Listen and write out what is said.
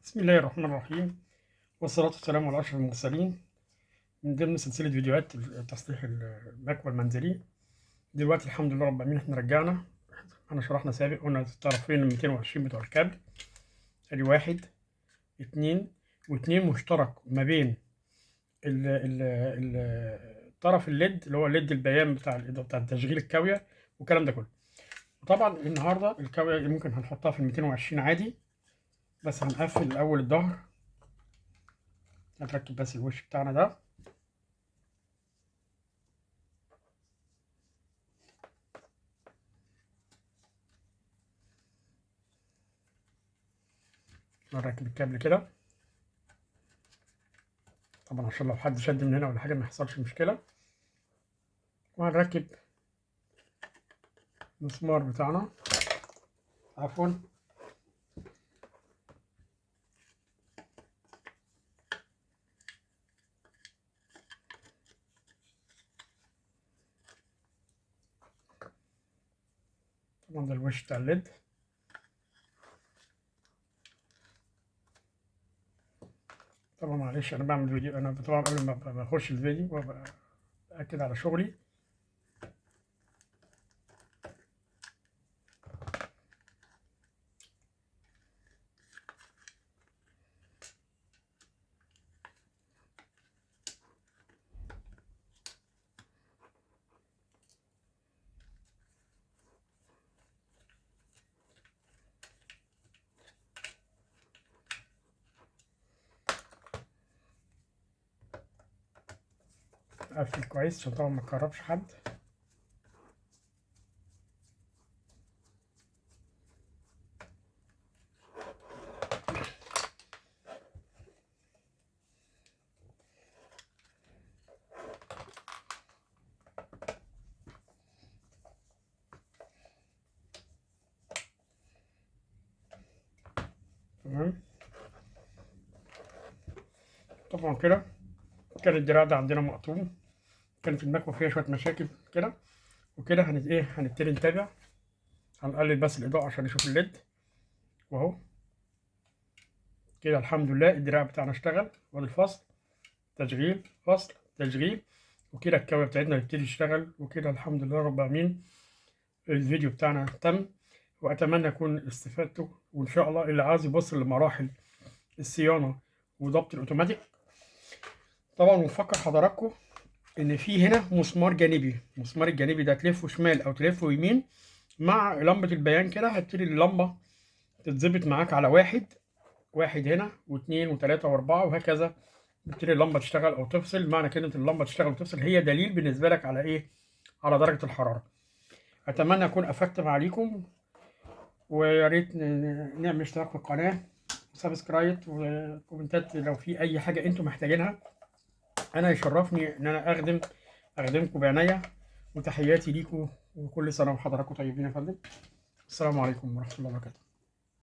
بسم الله الرحمن الرحيم، والصلاة والسلام على أشرف المرسلين. من ضمن سلسلة فيديوهات تصليح المكوى المنزلي. دلوقتي الحمد لله رب العالمين احنا رجعنا. احنا شرحنا سابق، قلنا الطرفين 220 بتوع الكابل. ادي واحد اتنين، واتنين مشترك ما بين طرف الليد اللي هو ليد البيان بتاع تشغيل الكاوية والكلام ده كله. وطبعا النهارده الكاوية ممكن هنحطها في 220 عادي، بس هنقفل الأول الظهر. هنركب بس الوش بتاعنا ده. نركب الكابل كده طبعا عشان لو حد شد من هنا ولا حاجه ما يحصلش مشكله. وهنركب المسمار بتاعنا، عفوا، طبعا ده الوش بتاع الليد. طبعا معلش انا بعمل فيديو، انا طبعا قبل ما بخش الفيديو باكد على شغلي. اقفل كويس عشان طبعا ما تكهربش حد. تمام. طبعا كده كان الدراع ده عندنا مقطوم، كانت المكوى فيها شويه مشاكل كده وكده. هنبتدي نتابع. هنقلل بس الاضاءه عشان نشوف الليد، واهو كده الحمد لله الدراع بتاعنا اشتغل. وادي الفصل، تشغيل، فصل، تشغيل، وكده الكاوية بتاعتنا تبتدي تشتغل. وكده الحمد لله رب العالمين الفيديو بتاعنا تم، واتمنى اكون استفدتوا. وان شاء الله اللي عايز يوصل لمراحل الصيانه وضبط الاوتوماتيك، طبعا بنفكر حضراتكم ان في هنا مسمار جانبي. المسمار الجانبي ده تلفه شمال او تلفه يمين مع لمبه البيان كده، هتبتدي اللمبه تتظبط معاك على واحد هنا واثنين وثلاثه واربعه وهكذا. بتبتدي اللمبه تشتغل او تفصل. معنى كلمه اللمبه تشتغل وتفصل هي دليل بالنسبه لك على ايه؟ على درجه الحراره. اتمنى اكون افدت معاليكم، ويا ريت نعمل اشتراك في القناه وسبسكرايب وكومنتات لو في اي حاجه انتم محتاجينها. انا يشرفني ان انا اخدمكم بعناية. وتحياتي ليكم، وكل سنه وحضراتكم طيبين يا فندم. السلام عليكم ورحمه الله وبركاته.